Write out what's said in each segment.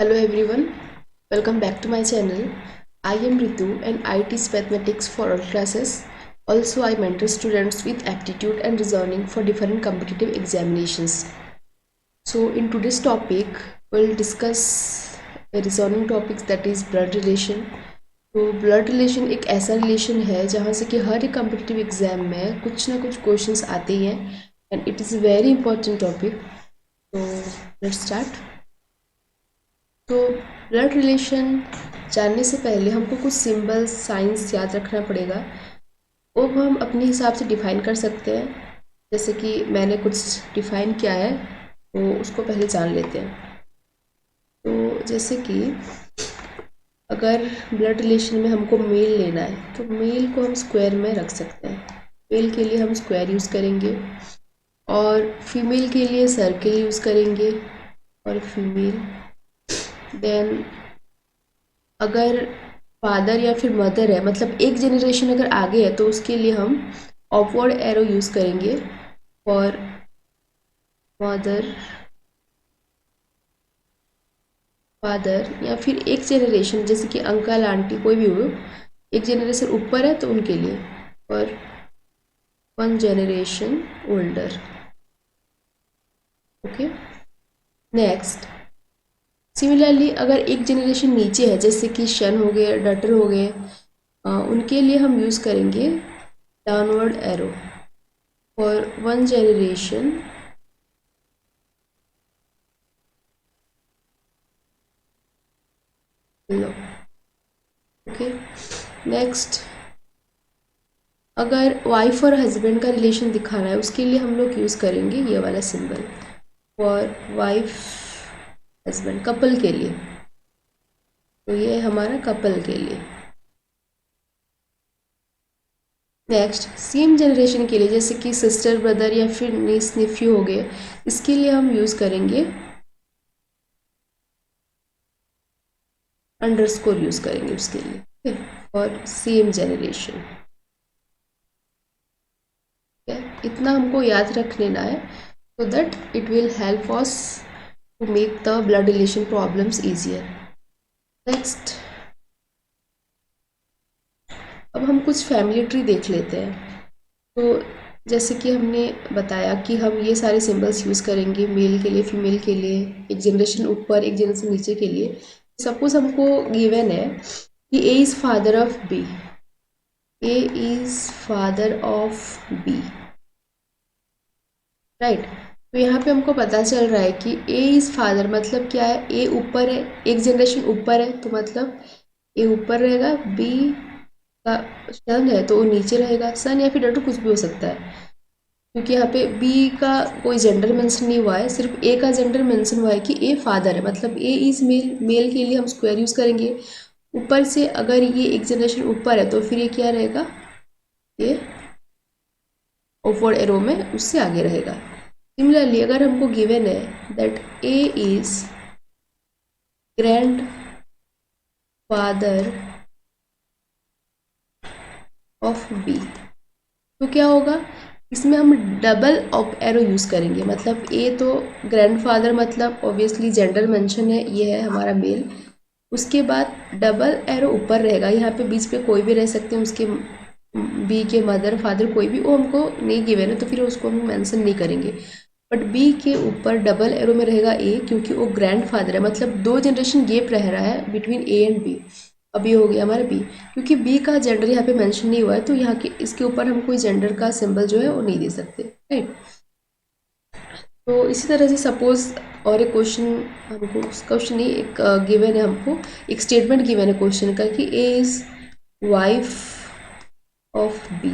Hello everyone, welcome back to my channel. I am Ritu and I teach mathematics for all classes. Also, I mentor students with aptitude and reasoning for different competitive examinations. So, in today's topic, we'll discuss a reasoning topic that is blood relation. तो blood relation एक ऐसा relation है जहाँ से कि हर एक competitive exam में कुछ ना कुछ क्वेश्चंस आते ही हैं and it is very important topic. तो लेट्स स्टार्ट. तो ब्लड रिलेशन जानने से पहले हमको कुछ सिंबल्स साइंस याद रखना पड़ेगा. वो हम अपने हिसाब से डिफ़ाइन कर सकते हैं. जैसे कि मैंने कुछ डिफ़ाइन किया है तो उसको पहले जान लेते हैं. तो जैसे कि अगर ब्लड रिलेशन में हमको मेल लेना है तो मेल को हम स्क्वायर में रख सकते हैं. मेल के लिए हम स्क्वायर यूज़ करेंगे और फीमेल के लिए सर्किल यूज़ करेंगे और फीमेल. देन अगर फादर या फिर मदर है मतलब एक जनरेशन अगर आगे है तो उसके लिए हम अपवर्ड एरो यूज़ करेंगे फॉर मदर फादर. या फिर एक जनरेशन जैसे कि अंकल आंटी कोई भी हो एक जनरेशन ऊपर है तो उनके लिए और one generation older. Okay. Next similarly अगर एक जनरेशन नीचे है जैसे कि सन हो गए डॉटर हो गए उनके लिए हम यूज़ करेंगे downward arrow for one generation low. Okay. Next अगर वाइफ और हस्बैंड का रिलेशन दिखाना है उसके लिए हम लोग यूज़ करेंगे ये वाला symbol for wife husband couple के लिए. तो ये हमारा कपल के लिए. नेक्स्ट सेम जनरेशन के लिए जैसे कि सिस्टर ब्रदर या फिर नीस नेफ्यू हो गए इसके लिए हम यूज़ करेंगे अंडरस्कोर यूज़ करेंगे उसके लिए और सेम जनरेशन. इतना हमको याद रख लेना है so that it will help us to make the blood relation problems easier. Next अब हम कुछ फैमिली ट्री देख लेते हैं. तो जैसे कि हमने बताया कि हम ये सारे सिंबल्स यूज़ करेंगे मेल के लिए फीमेल के लिए एक जनरेशन ऊपर एक जनरेशन नीचे के लिए. सपोज हमको गिवन है कि A is father of B. A is father of B. Right. तो यहाँ पे हमको पता चल रहा है कि ए इज़ फादर मतलब क्या है ए ऊपर है एक जनरेशन ऊपर है तो मतलब ए ऊपर रहेगा. बी का सन है तो वो नीचे रहेगा. सन या फिर डॉटर कुछ भी हो सकता है क्योंकि यहाँ पे बी का कोई जेंडर मेंशन नहीं हुआ है सिर्फ ए का जेंडर मेंशन हुआ है कि ए फादर है मतलब ए इज़ मेल. मेल के लिए हम स्क्वायर यूज़ करेंगे. ऊपर से अगर ये एक जनरेशन ऊपर है तो फिर ये क्या रहेगा ये अपवर्ड एरो में उससे आगे रहेगा. सिमिलरली अगर हमको गिवन है that A is grandfather of B तो क्या होगा इसमें हम डबल ऑफ एरो यूज़ करेंगे. मतलब ए तो ग्रैंडफादर मतलब ऑब्वियसली जेंडर मेंशन है ये है हमारा मेल. उसके बाद डबल एरो ऊपर रहेगा. यहाँ पे बीच पे कोई भी रह सकते हैं उसके बी के मदर फादर कोई भी वो हमको नहीं गिवन है तो फिर उसको हम मेंशन नहीं करेंगे. बट बी के ऊपर डबल एरो में रहेगा ए क्योंकि वो ग्रैंड फादर है मतलब दो जनरेशन गैप रह रहा है बिटवीन ए एंड बी. अब ये हो गया हमारा बी क्योंकि बी का जेंडर यहाँ पे मेंशन नहीं हुआ है तो यहाँ के इसके ऊपर हम कोई जेंडर का सिंबल जो है वो नहीं दे सकते. राइट. तो इसी तरह से सपोज और एक क्वेश्चन हमको क्वेश्चन नहीं एक गिवन है हमको एक स्टेटमेंट गिवन है क्वेश्चन का कि A is wife of B.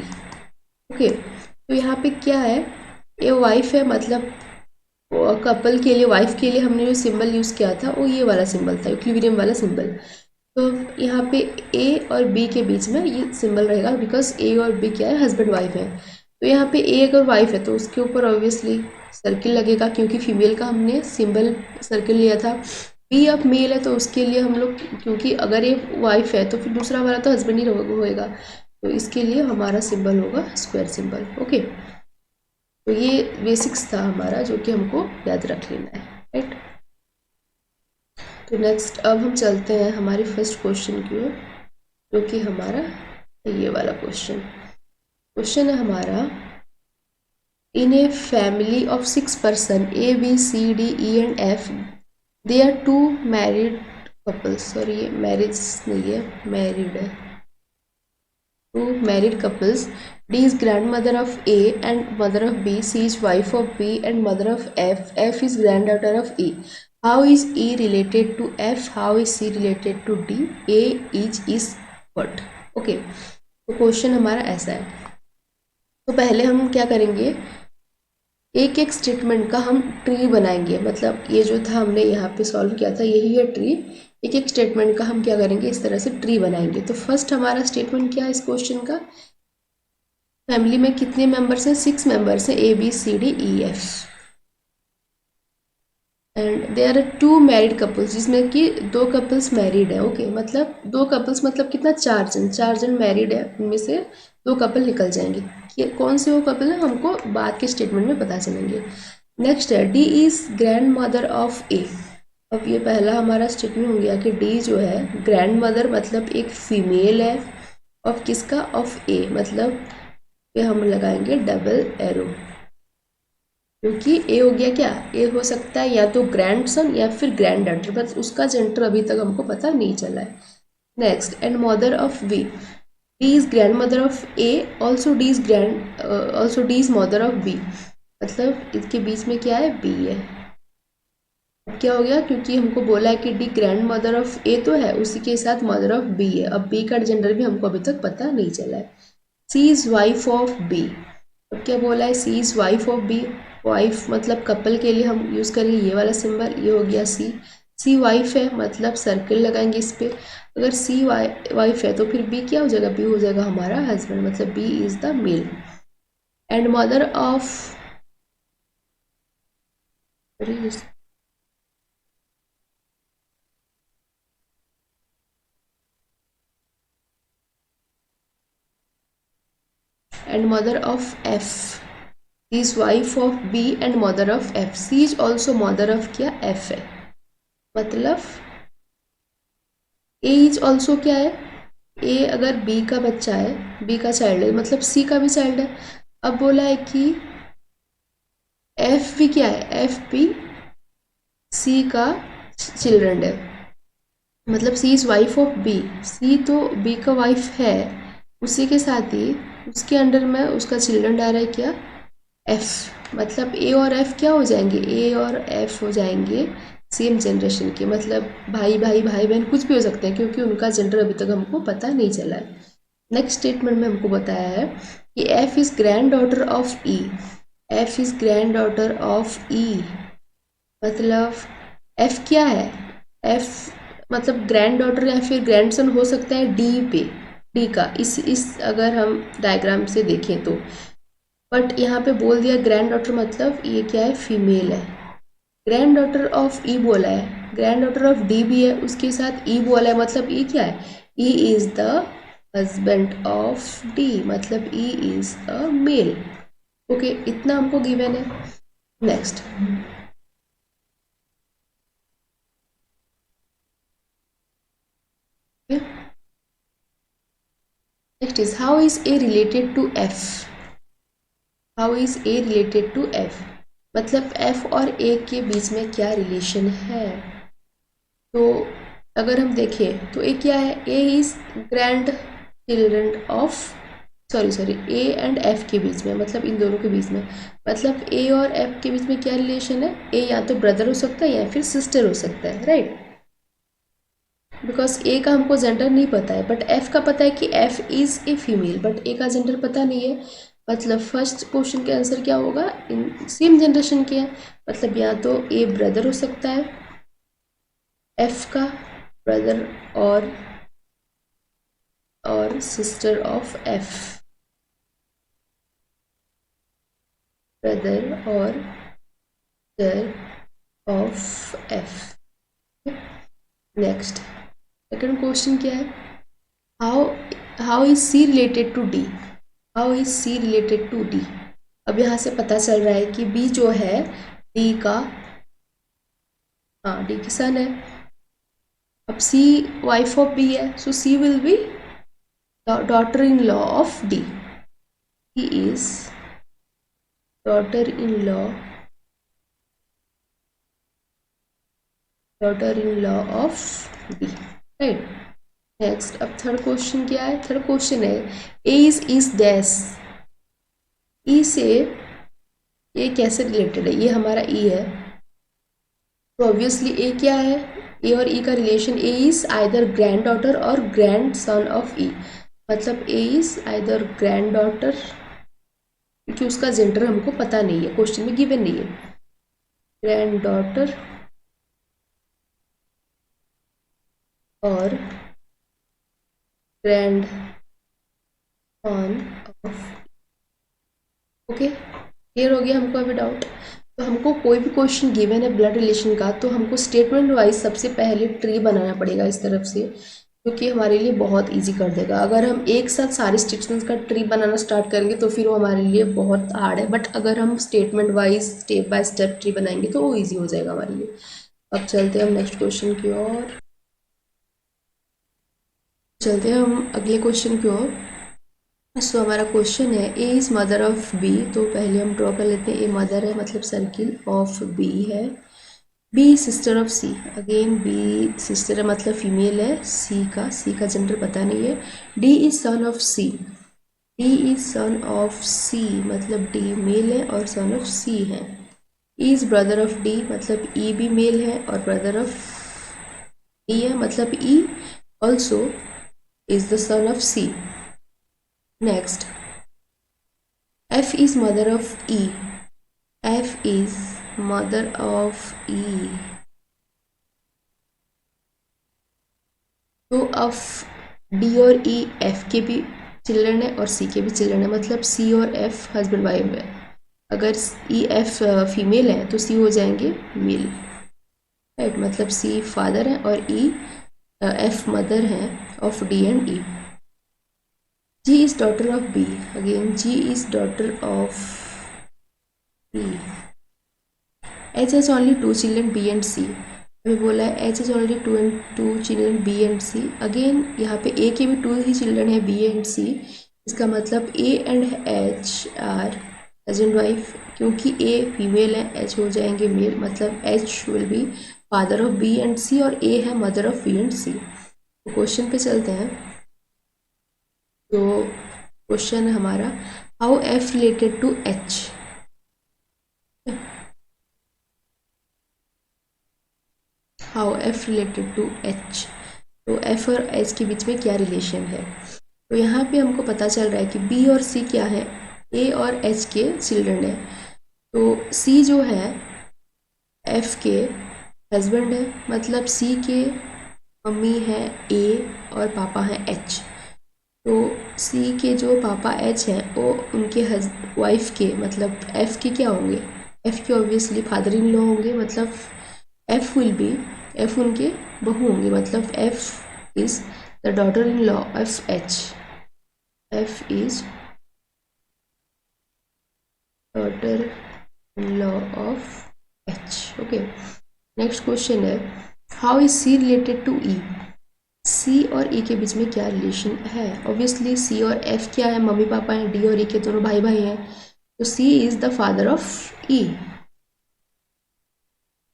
Okay. तो यहाँ पे क्या है ए वाइफ है मतलब कपल के लिए वाइफ के लिए हमने जो सिंबल यूज़ किया था वो ये वाला सिंबल था इक्विलिब्रियम वाला सिंबल. तो यहाँ पे ए और बी के बीच में ये सिंबल रहेगा बिकॉज ए और बी क्या है हस्बैंड वाइफ है. तो यहाँ पे ए अगर वाइफ है तो उसके ऊपर ऑब्वियसली सर्किल लगेगा क्योंकि फीमेल का हमने सिंबल सर्किल लिया था. बी अब मेल है तो उसके लिए हम लोग क्योंकि अगर ये वाइफ है तो फिर दूसरा वाला तो हस्बैंड ही होएगा तो इसके लिए हमारा सिंबल होगा स्क्वायर सिंबल. ओके. तो ये बेसिक्स था हमारा जो कि हमको याद रख लेना है. राइट. तो नेक्स्ट अब हम चलते हैं हमारे फर्स्ट क्वेश्चन की ओर, जो कि हमारा ये वाला क्वेश्चन है हमारा। In a family of 6 person A B C D E and F, they are 2 married couples, sorry ये मैरिज नहीं है, मैरिड है। 2 married couples. D is grandmother of A and mother of B. C is wife of B and mother of F. F is granddaughter of E. How is E related to F? How is C related to D? A is what? Okay. तो question हमारा ऐसा है। तो पहले हम क्या करेंगे, एक एक स्टेटमेंट का हम ट्री बनाएंगे। मतलब ये जो था हमने यहाँ पे सॉल्व किया था, यही है ट्री। एक एक स्टेटमेंट का हम क्या करेंगे, इस तरह से ट्री बनाएंगे। तो फर्स्ट हमारा स्टेटमेंट क्या है इस क्वेश्चन का, फैमिली में कितने मेंबर्स हैं, 6 मेंबर्स हैं, A B C D E F and there are 2 married couples, जिसमें कि 2 कपल्स मैरिड है। ओके, मतलब 2 कपल्स मतलब कितना, 4 जन मैरिड है, उनमें से 2 कपल निकल जाएंगे। कि कौन से वो कपल है हमको बाद के स्टेटमेंट में पता चलेंगे। नेक्स्ट है D is grandmother of A। अब ये पहला हमारा स्टेटमेंट हो गया कि D जो है ग्रैंड मदर मतलब एक फीमेल है, ऑफ किसका, ऑफ A। मतलब पे हम लगाएंगे डबल एरो, क्योंकि ए हो गया क्या, ए हो सकता है या तो ग्रैंडसन या फिर ग्रैंड डॉटर, बस उसका जेंडर अभी तक हमको पता नहीं चला है। Next, and mother of B, D is grandmother of A, also D is mother of B. मतलब इसके बीच में क्या है, बी है। अब क्या हो गया, क्योंकि हमको बोला है कि डी ग्रैंड मदर ऑफ ए तो है, उसी के साथ मदर ऑफ बी है। अब बी का जेंडर भी हमको अभी तक पता नहीं चला है। C is wife of B. अब क्या बोला है, C is wife of B. Wife मतलब कपल के लिए हम यूज करेंगे ये वाला सिंबल, ये हो गया सी। सी वाइफ है मतलब सर्कल लगाएंगे इस पे। अगर सी वाइफ है तो फिर बी क्या हो जाएगा, बी हो जाएगा हमारा हस्बैंड, मतलब B is the male. And mother of and mother of F is wife of B and mother of F. C is also mother of क्या, F है। मतलब A is also क्या है, A अगर B का बच्चा है, B का चाइल्ड है, मतलब C का भी चाइल्ड है। अब बोला है कि F भी क्या है, F भी C का चिल्ड्रन है। मतलब C is wife of B, C तो B का वाइफ है, उसी के साथ ही उसके अंडर में उसका चिल्ड्रन आ रहा है क्या, F। मतलब A और F क्या हो जाएंगे, A और F हो जाएंगे सेम जनरेशन के, मतलब भाई भाई भाई बहन कुछ भी हो सकते हैं, क्योंकि उनका जेंडर अभी तक हमको पता नहीं चला है। नेक्स्ट स्टेटमेंट में हमको बताया है कि F is grand daughter of E। F is grand daughter of E, मतलब F क्या है, F मतलब ग्रैंड डॉटर या फिर ग्रैंडसन हो सकता है D पे, D का, इस अगर हम डायग्राम से देखें तो। बट यहाँ पे बोल दिया ग्रैंड डॉटर, मतलब ये क्या है, फीमेल है। ग्रैंड डॉटर ऑफ ई बोला है, ग्रैंड डॉटर ऑफ डी भी है, उसके साथ ई बोला है, मतलब ई क्या है, E is the husband of D, मतलब E is a male. Okay, इतना हमको गिवन है। Next, next is how is A related to F. How is A related to F, मतलब F और A के बीच में क्या रिलेशन है। तो अगर हम देखें तो A क्या है, A is grand children of, sorry A and F के बीच में, मतलब इन दोनों के बीच में, मतलब A और F के बीच में क्या रिलेशन है, A या तो ब्रदर हो सकता है या फिर सिस्टर हो सकता है, राइट। बिकॉज A का हमको जेंडर नहीं पता है, बट F का पता है कि F is a female, but A का जेंडर पता नहीं है। मतलब फर्स्ट क्वेश्चन के आंसर क्या होगा, इन सेम जनरेशन के हैं, मतलब या तो ए ब्रदर हो सकता है एफ का, ब्रदर और सिस्टर ऑफ एफ, ब्रदर और sister of F. Next second question क्या है, how is C related to D. How is C related to D. अब यहाँ से पता चल रहा है कि बी जो है डी का, हाँ डी की सन है, अब सी वाइफ ऑफ बी है, so C will be daughter in law of D. He is daughter in law of D. Right. Next, अब थर्ड क्वेश्चन क्या है? थर्ड क्वेश्चन है ए इज डैश. ई से ए कैसे रिलेटेड है? ये हमारा ई है, तो ऑब्वियसली ए क्या है? ए और ई का relation, A is either grand daughter और ग्रैंड सन ऑफ ई. मतलब A is either grand daughter, क्योंकि उसका जेंडर हमको पता नहीं है, क्वेश्चन में गिवन नहीं है. ग्रैंड डॉटर और grand son of. Okay, clear हो गया हमको अभी डाउट? तो हमको कोई भी क्वेश्चन गिवन है ब्लड रिलेशन का, तो हमको स्टेटमेंट वाइज सबसे पहले ट्री बनाना पड़ेगा इस तरफ से, क्योंकि हमारे लिए बहुत इजी कर देगा. अगर हम एक साथ सारे स्टेटमेंट्स का ट्री बनाना स्टार्ट करेंगे तो फिर वो हमारे लिए बहुत हार्ड है, बट अगर हम statement wise step by step tree बनाएंगे तो वो ईजी हो जाएगा हमारे लिए. अब चलते हैं हम नेक्स्ट क्वेश्चन की ओर. चलते हैं हम अगले क्वेश्चन की ओर. सो हमारा क्वेश्चन है ए इज मदर ऑफ बी. तो पहले हम ड्रॉ कर लेते हैं. ए मदर है मतलब सर्किल, ऑफ बी है. B sister of C. Again B sister है मतलब फीमेल है. सी का जेंडर पता नहीं है. D is son of C. D is son of C मतलब डी मेल है और सन ऑफ सी है. E is brother of D मतलब ई भी मेल है और ब्रदर ऑफ डी है, मतलब E also is the son of C. Next, F is mother of E. F is mother of E. तो अब D और E F के भी चिल्ड्रन है और C के भी चिल्ड्रन है, मतलब C और F हस्बैंड वाइफ है. अगर E F फीमेल है तो C हो जाएंगे मेल. राइट, मतलब C फादर है और E F मदर है of D and E. G is daughter of B. Again, G is daughter of B. H has only two children B and C. अभी बोला है H has only two children B and C. Again, यहाँ पे A के भी two ही children है B and C. इसका मतलब A and H are husband wife. क्योंकि A फीमेल है, H हो जाएंगे मेल, मतलब H will be father of B and C और A है mother of B and C. तो क्वेश्चन पे चलते हैं. तो क्वेश्चन है हमारा how F related to H. How F related to H. तो एफ और एच के बीच में क्या रिलेशन है? तो यहाँ पे हमको पता चल रहा है कि बी और सी क्या है? ए और एच के चिल्ड्रन है. तो सी जो है एफ के हस्बैंड है, मतलब सी के मम्मी है ए और पापा है एच. तो सी के जो पापा एच हैं वो उनके वाइफ के मतलब एफ के क्या होंगे? एफ के ऑब्वियसली फादर इन लॉ होंगे, मतलब एफ विल बी, एफ उनके बहू होंगे, मतलब F is the daughter in law of H. F is daughter in law of H. Okay, next question है how is C related to E. C और E के बीच में क्या रिलेशन है? ऑब्वियसली सी और एफ क्या है? मम्मी पापा हैं. डी और ई के दोनों भाई भाई हैं, तो C is the father of E.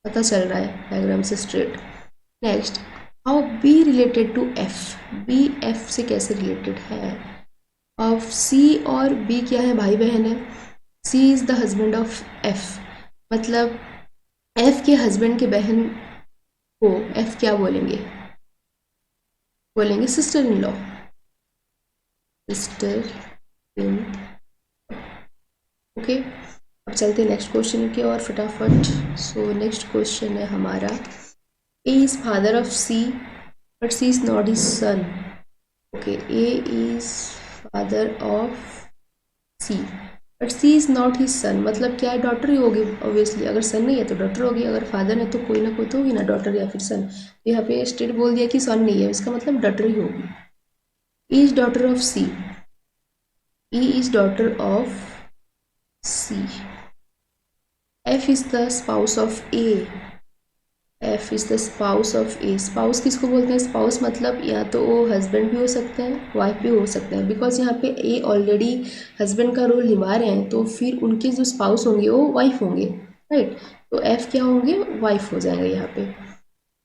पता चल रहा है डायग्राम से straight. Next, how B related to F. B F से कैसे रिलेटेड है? ऑफ सी और बी क्या है? भाई बहन है. C is the husband of F, मतलब एफ के हस्बैंड के बहन को एफ क्या बोलेंगे? बोलेंगे sister in law. Sister in. Okay, अब चलते हैं नेक्स्ट क्वेश्चन की ओर फटाफट. सो नेक्स्ट क्वेश्चन है हमारा A is father of C but C is not his son. Okay, A is father of C but C is not his son, मतलब क्या है? डॉटर ही होगी ऑब्वियसली. अगर सन नहीं है तो डॉटर होगी, अगर फादर है तो कोई ना कोई तो होगी ना, डॉटर या फिर सन. यहाँ पे स्टेट बोल दिया कि सन नहीं है, इसका मतलब डॉटर ही होगी. E is daughter of C. E is daughter of C. F is the spouse of A. F is the spouse of A. Spouse किसको बोलते हैं? स्पाउस मतलब या तो वो हस्बैंड भी हो सकते हैं, वाइफ भी हो सकते हैं, बिकॉज यहाँ पे ए ऑलरेडी हस्बैंड का रोल निभा रहे हैं, तो फिर उनके जो स्पाउस होंगे वो वाइफ होंगे, राइट। तो एफ क्या होंगे? वाइफ हो जाएंगे यहाँ पे।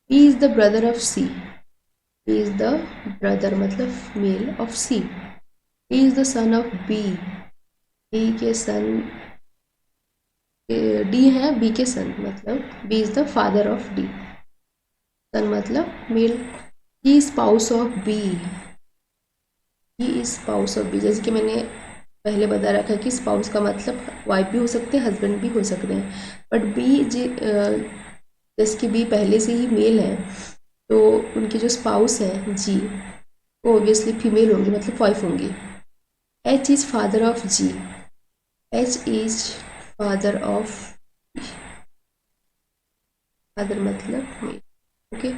B is the brother of C. B is the brother मतलब male of C. D is the son of B. D के सन, डी है बी के सन, मतलब B is the father of D. Son मतलब male. He spouse of B. He is spouse of B. जैसे कि मैंने पहले बता रखा है कि स्पाउस का मतलब वाइफ भी हो सकते हैं, हस्बैंड भी हो सकते हैं, बट बी जैसे कि बी पहले से ही मेल है, तो उनके जो स्पाउस हैं जी, वो ऑब्वियसली फीमेल होंगी, मतलब वाइफ होंगी। H is father of G. H is father of, father मतलब मेल, ओके।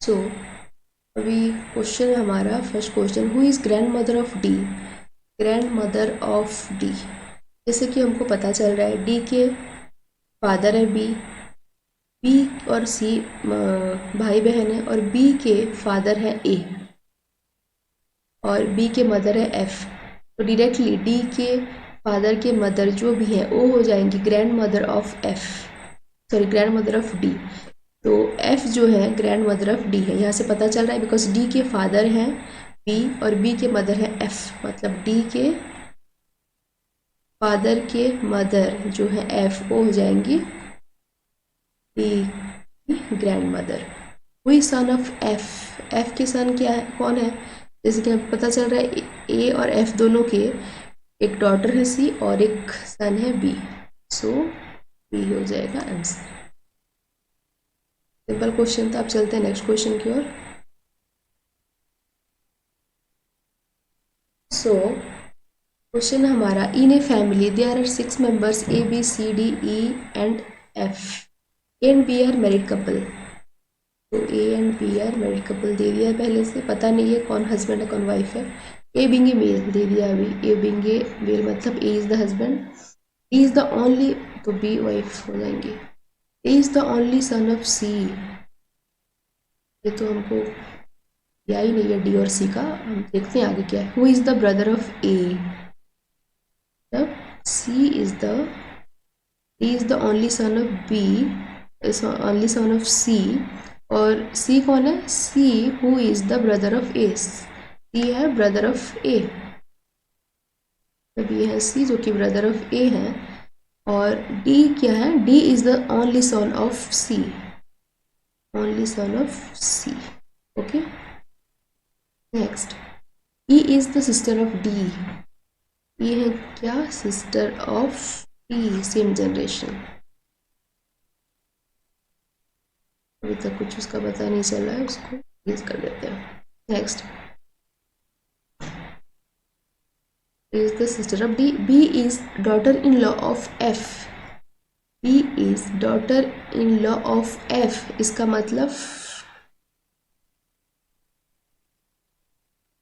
सो अभी क्वेश्चन हमारा first question, who is grandmother of D. Grandmother of D, जैसे कि हमको पता चल रहा है डी के फादर है बी, बी और सी भाई बहन है, और बी के फादर है ए, और बी के मदर है एफ। तो डायरेक्टली डी के फादर के मदर जो भी है वो हो जाएंगी grand mother of F, sorry grand mother of D. तो एफ जो है ग्रैंड मदर ऑफ डी है, यहाँ से पता चल रहा है, बिकॉज डी के फादर हैं बी और बी के मदर है एफ, मतलब डी के फादर के मदर जो है एफ, वो हो जाएंगी डी की ग्रैंड मदर। वही सन ऑफ एफ, एफ के सन क्या है, कौन है? जैसे कि हमें पता चल रहा है ए और एफ दोनों के एक डॉटर है सी और एक सन है बी, सो बी हो जाएगा आंसर। सिंपल क्वेश्चन था। अब चलते हैं नेक्स्ट क्वेश्चन की ओर। सो क्वेश्चन हमारा, in a family there are 6 members A B C D E and F, A and B are married couple. तो A and B are married couple दे दिया है, पहले से पता नहीं है कौन हस्बैंड है कौन वाइफ है। ए बिंग ए मेल दे दिया अभी, ए बिंग ए मेल मतलब A is the husband, D is the only, तो बी वाइफ हो जाएंगे। A is the only son of C, ये तो हमको या ही नहीं है डी और सी का, हम देखते हैं आगे क्या है। Who is the brother of A, तब C is the, D is the only son of B, only son of C, और सी कौन है? C who is the brother of A, C है ब्रदर ऑफ ए, तब ये है सी जो कि ब्रदर ऑफ ए है, और डी क्या है? D is the only son of C, only son of C, okay. Next, E is the sister of D, ये है क्या? Sister of D, same generation. अभी तक कुछ उसका पता नहीं चल रहा है, उसको यूज कर देते हैं। Next, is the sister of D. B is daughter-in-law of F. B is daughter-in-law of F. इसका मतलब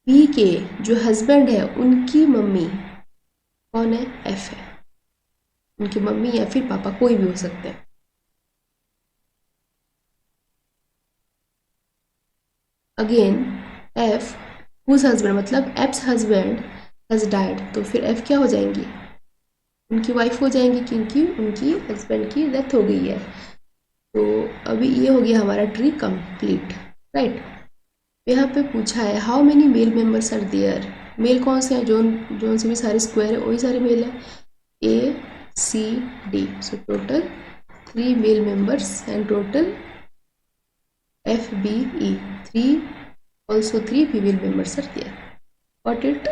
B के जो हस्बैंड है उनकी मम्मी कौन है? F है। उनकी मम्मी या फिर पापा, कोई भी हो सकते हैं। अगेन F whose husband मतलब F's husband has died, तो फिर F क्या हो जाएंगी? उनकी वाइफ हो जाएंगी, क्योंकि उनकी हस्बैंड की डेथ हो गई है। तो अभी ये हो गया हमारा ट्री कंप्लीट, राइट। यहाँ पे पूछा है how many male members are there, male कौन से हैं? जो से भी सारे स्क्वायर है वही सारे मेल है, A C D, so total 3 male members and total F B E 3, also 3 female members are there. Got it?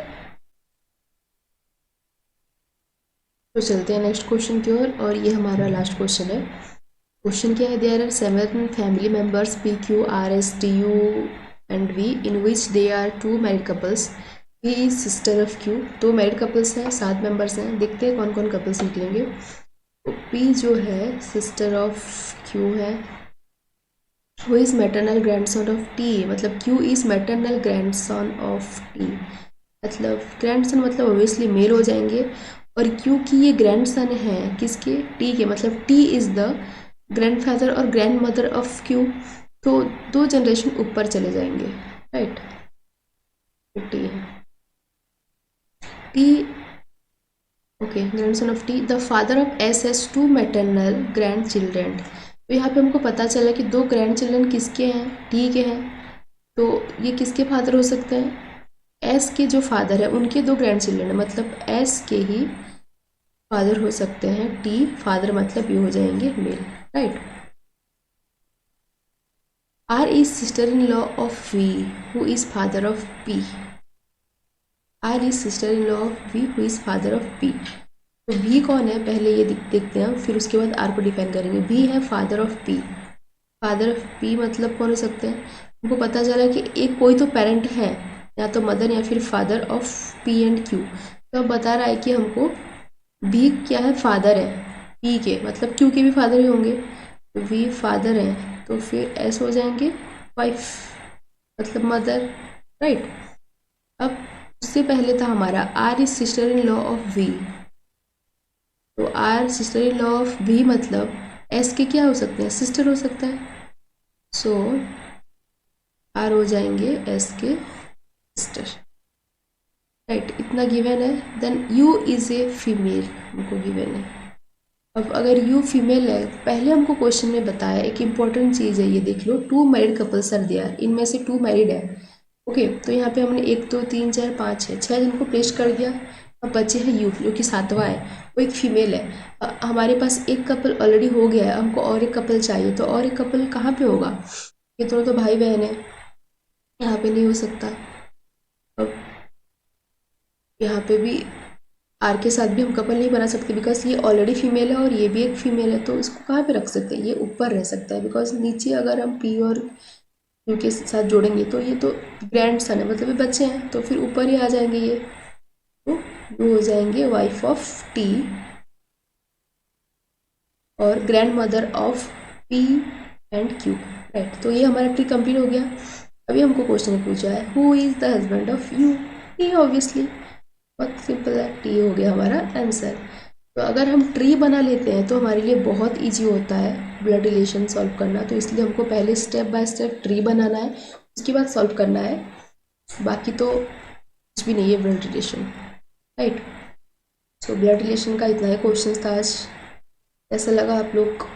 तो चलते हैं नेक्स्ट क्वेश्चन की ओर, और ये हमारा लास्ट क्वेश्चन है। क्वेश्चन क्या है? There are 7 family members P Q R S T U and V in which they are 2 married couples, P is sister of Q. 2 married couples हैं, 7 मेंबर्स हैं, देखते हैं कौन कौन कपल्स निकलेंगे। तो पी जो है सिस्टर ऑफ क्यू है। Who is maternal grandson of T, मतलब Q is maternal grandson of T, मतलब ग्रैंडसन मतलब ऑब्वियसली मेल हो जाएंगे, और क्योंकि ये ग्रैंड सन है किसके, टी के, मतलब T is the grand father और ग्रैंड मदर ऑफ क्यू, तो 2 जनरेशन ऊपर चले जाएंगे, राइट। टी है, T, okay, grand son of T, the father of S has 2 maternal grand children. तो यहाँ पे हमको पता चला कि 2 ग्रैंड चिल्ड्रन किसके हैं, टी के हैं, तो ये किसके फादर हो सकते हैं, एस के जो फादर है उनके 2 ग्रैंड चिल्ड्रन है, मतलब एस के ही फादर हो सकते हैं, टी फादर मतलब ये हो जाएंगे male, right. R is sister in law of V who is father of P. R is sister in law of V who is father of P. तो वी कौन है पहले ये देखते हैं, फिर उसके बाद आर को डिफाइन करेंगे। वी है father of P. Father of P मतलब कौन हो सकते हैं, हमको पता चला कि एक कोई तो पेरेंट है, या तो मदर या फिर father of P and Q. तो अब बता रहा है कि हमको वी क्या है, फादर है पी के, मतलब क्यू के भी फादर ही होंगे, तो वी फादर है, तो फिर एस हो जाएंगे वाइफ मतलब मदर, राइट। अब उससे पहले था हमारा R is sister in law of V, तो R sister in law of V मतलब एस के क्या हो सकते हैं, सिस्टर हो सकता है, सो आर हो जाएंगे एस के सिस्टर, राइट। इतना गिवन है। Then U is a female हमको गिवन है। अब अगर यू फीमेल है, पहले हमको क्वेश्चन में बताया एक इंपॉर्टेंट चीज़ है, ये देख लो, 2 मैरिड कपल्स आर देयर, इनमें से 2 मैरिड है, ओके। तो यहाँ पे हमने 1 2 3 4 5 6 जन को प्लेस कर दिया। अब बचे हैं यू जो कि 7वां है, वो एक फीमेल है। हमारे पास एक कपल ऑलरेडी हो गया है, हमको और एक कपल चाहिए, तो और एक कपल कहाँ पे होगा, ये दोनों तो भाई बहन है, यहाँ पे नहीं हो सकता। अब यहाँ पे भी आर के साथ भी हम कपल नहीं बना सकते, बिकॉज ये ऑलरेडी फीमेल है और ये भी एक फीमेल है, तो इसको कहाँ पे रख सकते हैं, ये ऊपर रह सकता है, बिकॉज नीचे अगर हम पी और क्यू के साथ जोड़ेंगे तो ये तो ग्रैंड सन है, मतलब ये बच्चे हैं, तो फिर ऊपर ही आ जाएंगे ये, तो वो हो जाएंगे वाइफ ऑफ टी और grand mother of P and Q, right. तो ये हमारा ट्री कंप्लीट हो गया। अभी हमको क्वेश्चन में पूछा है who is the husband of you, T obviously, बहुत सिंपल है, टी हो गया हमारा आंसर। तो अगर हम ट्री बना लेते हैं तो हमारे लिए बहुत इजी होता है ब्लड रिलेशन सॉल्व करना, तो इसलिए हमको पहले स्टेप बाय स्टेप ट्री बनाना है, उसके बाद सॉल्व करना है, बाकी तो कुछ भी नहीं है blood relation, right. So blood relation का इतना ही क्वेश्चन था आज। कैसा लगा आप लोग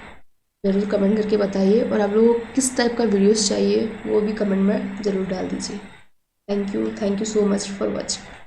ज़रूर कमेंट करके बताइए, और आप लोगों को किस टाइप का वीडियोस चाहिए वो भी कमेंट में ज़रूर डाल दीजिए। Thank you so much for watching.